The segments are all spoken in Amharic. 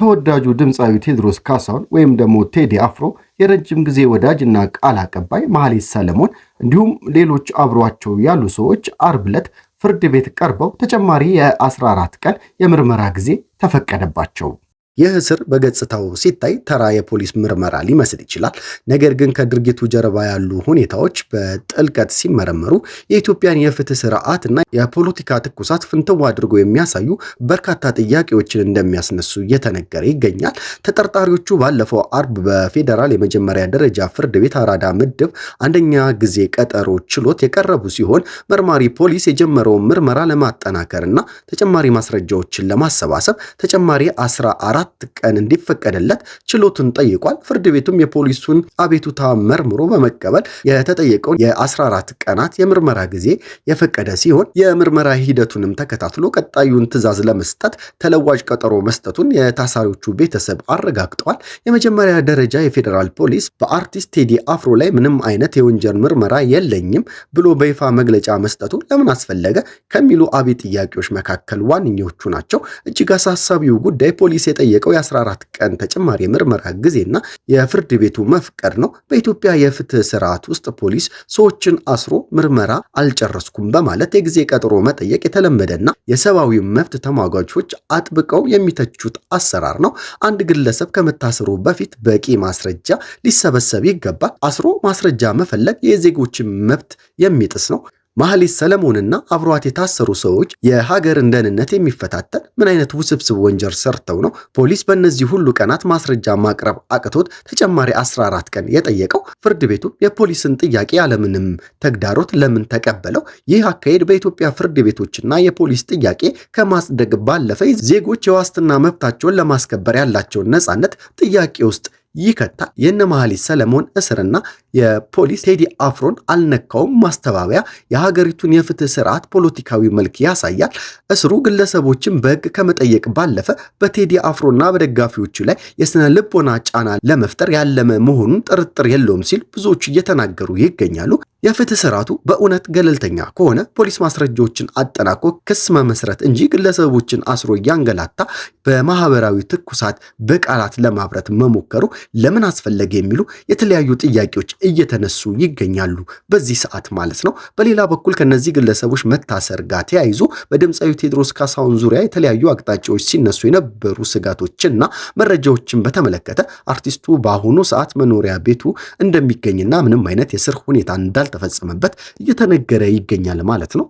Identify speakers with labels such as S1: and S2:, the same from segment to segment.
S1: ተወዳጁ ድምፃዊ ቴዎድሮስ ካሳሁን ወይም ደግሞ ቴዲ አፍሮ የረጅም ጊዜ ወዳጅና ቃል አቀባይ መሐሌት ሰለሞን እንዲሁም ሌሎች አብሯቸው ያሉ ሰዎች አርብ ዕለት ፍርድ ቤት ቀርበው ተጨማሪ የ14 ቀን የምርመራ ጊዜ ተፈቀደባቸው። ይህ እስር በገጽታው ሲታይ ተራ የፖሊስ ምርመራ ሊመስል ይችላል። ነገር ግን ከድርጊቱ ጀርባ ያሉ ሁኔታዎች በጥልቀት ሲመረመሩ የኢትዮጵያን የፍትህ ስርዓት እና የፖለቲካ ትኩሳት ፍንትው አድርጎ የሚያሳዩ በርካታ ጥያቄዎችን እንደሚያስነሱ እየተነገረ ይገኛል። ተጠርጣሪዎቹ ባለፈው አርብ በፌዴራል የመጀመሪያ ደረጃ ፍርድ ቤት አራዳ ምድብ አንደኛ ጊዜ ቀጠሮ ችሎት የቀረቡ ሲሆን መርማሪ ፖሊስ የጀመረውን ምርመራ ለማጠናከር እና ተጨማሪ ማስረጃዎችን ለማሰባሰብ ተጨማሪ 14 ቀን እንዲፈቀድለት ችሎቱን ጠይቋል። ፍርድ ቤቱም የፖሊሱን አቤቱታ መርምሮ በመቀበል የተጠየቀውን የ14 ቀናት የምርመራ ጊዜ የፈቀደ ሲሆን የምርመራ ሂደቱንም ተከታትሎ ቀጣዩን ትዕዛዝ ለመስጠት ተለዋጭ ቀጠሮ መስጠቱን የታሳሪዎቹ ቤተሰብ አረጋግጠዋል። የመጀመሪያ ደረጃ የፌዴራል ፖሊስ በአርቲስት ቴዲ አፍሮ ላይ ምንም አይነት የወንጀል ምርመራ የለኝም ብሎ በይፋ መግለጫ መስጠቱ ለምን አስፈለገ ከሚሉ አቤ ጥያቄዎች መካከል ዋነኞቹ ናቸው። እጅግ አሳሳቢው ጉዳይ ፖሊስ የጠየቀው የ14 ቀን ተጨማሪ የምርመራ ጊዜና የፍርድ ቤቱ መፍቀድ ነው። በኢትዮጵያ የፍትህ ስርዓት ውስጥ ፖሊስ ሰዎችን አስሮ ምርመራ አልጨረስኩም በማለት የጊዜ ቀጠሮ መጠየቅ የተለመደና የሰብአዊ መብት ተሟጋቾች አጥብቀው የሚተቹት አሰራር ነው። አንድ ግለሰብ ከመታሰሩ በፊት በቂ ማስረጃ ሊሰበሰብ ይገባል። አስሮ ማስረጃ መፈለግ የዜጎችን መብት የሚጥስ ነው። መሐሌት ሰለሞንና አብሯት የታሰሩ ሰዎች የሀገርን ደህንነት የሚፈታተን ምን አይነት ውስብስብ ወንጀል ሰርተው ነው ፖሊስ በእነዚህ ሁሉ ቀናት ማስረጃ ማቅረብ አቅቶት ተጨማሪ 14 ቀን የጠየቀው? ፍርድ ቤቱ የፖሊስን ጥያቄ ያለምንም ተግዳሮት ለምን ተቀበለው? ይህ አካሄድ በኢትዮጵያ ፍርድ ቤቶችና የፖሊስ ጥያቄ ከማጽደቅ ባለፈ ዜጎች የዋስትና መብታቸውን ለማስከበር ያላቸውን ነጻነት ጥያቄ ውስጥ ይከታ። የነ መሐሌት ሰለሞን እስርና የፖሊስ ቴዲ አፍሮን አልነካውም ማስተባበያ የሀገሪቱን የፍትህ ስርዓት ፖለቲካዊ መልክ ያሳያል። እስሩ ግለሰቦችን በሕግ ከመጠየቅ ባለፈ በቴዲ አፍሮና በደጋፊዎቹ ላይ የስነ ልቦና ጫና ለመፍጠር ያለመ መሆኑን ጥርጥር የለውም ሲል ብዙዎች እየተናገሩ ይገኛሉ። የፍትህ ስርዓቱ በእውነት ገለልተኛ ከሆነ ፖሊስ ማስረጃዎችን አጠናቆ ክስ መመስረት እንጂ ግለሰቦችን አስሮ እያንገላታ በማህበራዊ ትኩሳት በቃላት ለማብረት መሞከሩ ለምን አስፈለገ የሚሉ የተለያዩ ጥያቄዎች እየተነሱ ይገኛሉ በዚህ ሰዓት ማለት ነው። በሌላ በኩል ከነዚህ ግለሰቦች መታሰር ጋር ተያይዞ በድምፃዊ ቴዎድሮስ ካሳሁን ዙሪያ የተለያዩ አቅጣጫዎች ሲነሱ የነበሩ ስጋቶችና መረጃዎችን በተመለከተ አርቲስቱ በአሁኑ ሰዓት መኖሪያ ቤቱ እንደሚገኝና ምንም አይነት የስር ሁኔታ እንዳልተፈጸመበት እየተነገረ ይገኛል ማለት ነው።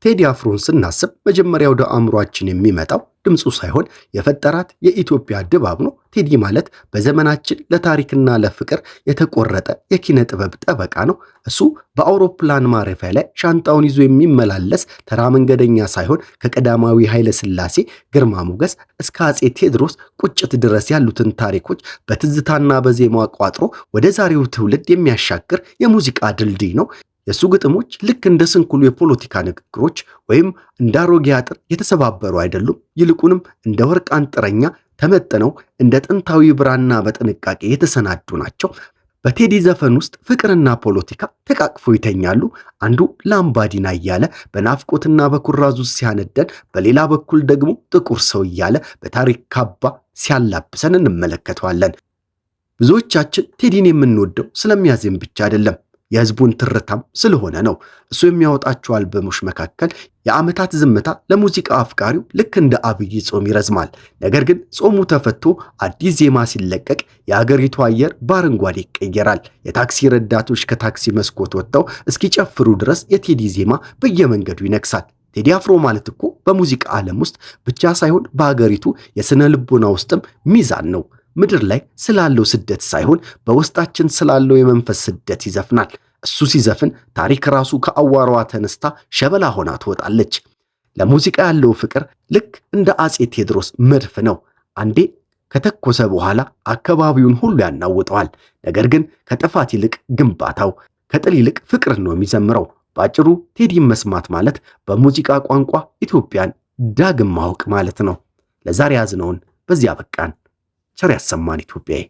S1: ቴዲ አፍሮን ስናስብ መጀመሪያ ወደ አእምሯችን የሚመጣው ድምፁ ሳይሆን የፈጠራት የኢትዮጵያ ድባብ ነው። ቴዲ ማለት በዘመናችን ለታሪክና ለፍቅር የተቆረጠ የኪነ ጥበብ ጠበቃ ነው። እሱ በአውሮፕላን ማረፊያ ላይ ሻንጣውን ይዞ የሚመላለስ ተራ መንገደኛ ሳይሆን ከቀዳማዊ ኃይለ ሥላሴ ግርማ ሞገስ እስከ አፄ ቴዎድሮስ ቁጭት ድረስ ያሉትን ታሪኮች በትዝታና በዜማ ቋጥሮ ወደ ዛሬው ትውልድ የሚያሻግር የሙዚቃ ድልድይ ነው። የሱ ግጥሞች ልክ እንደ ስንኩሉ የፖለቲካ ንግግሮች ወይም እንደ አሮጌ አጥር የተሰባበሩ አይደሉም። ይልቁንም እንደ ወርቅ አንጥረኛ ተመጥነው እንደ ጥንታዊ ብራና በጥንቃቄ የተሰናዱ ናቸው። በቴዲ ዘፈን ውስጥ ፍቅርና ፖለቲካ ተቃቅፎ ይተኛሉ። አንዱ ላምባዲና እያለ በናፍቆትና በኩራዙ ሲያነደን፣ በሌላ በኩል ደግሞ ጥቁር ሰው እያለ በታሪክ ካባ ሲያላብሰን እንመለከተዋለን። ብዙዎቻችን ቴዲን የምንወደው ስለሚያዜም ብቻ አይደለም፣ የህዝቡን ትርታም ስለሆነ ነው። እሱ የሚያወጣቸው አልበሞች መካከል የዓመታት ዝምታ ለሙዚቃ አፍቃሪው ልክ እንደ አብይ ጾም ይረዝማል። ነገር ግን ጾሙ ተፈቶ አዲስ ዜማ ሲለቀቅ የአገሪቱ አየር በአረንጓዴ ይቀየራል። የታክሲ ረዳቶች ከታክሲ መስኮት ወጥተው እስኪጨፍሩ ድረስ የቴዲ ዜማ በየመንገዱ ይነግሳል። ቴዲ አፍሮ ማለት እኮ በሙዚቃ ዓለም ውስጥ ብቻ ሳይሆን በአገሪቱ የስነ ልቦና ውስጥም ሚዛን ነው። ምድር ላይ ስላለው ስደት ሳይሆን በውስጣችን ስላለው የመንፈስ ስደት ይዘፍናል። እሱ ሲዘፍን ታሪክ ራሱ ከአዋራዋ ተነስታ ሸበላ ሆና ትወጣለች። ለሙዚቃ ያለው ፍቅር ልክ እንደ አፄ ቴዎድሮስ መድፍ ነው። አንዴ ከተኮሰ በኋላ አካባቢውን ሁሉ ያናውጠዋል። ነገር ግን ከጥፋት ይልቅ ግንባታው፣ ከጥል ይልቅ ፍቅር ነው የሚዘምረው። ባጭሩ ቴዲን መስማት ማለት በሙዚቃ ቋንቋ ኢትዮጵያን ዳግም ማወቅ ማለት ነው። ለዛሬ ያዝነውን በዚያ በቃን። ቸር ያሰማን ኢትዮጵያዬ።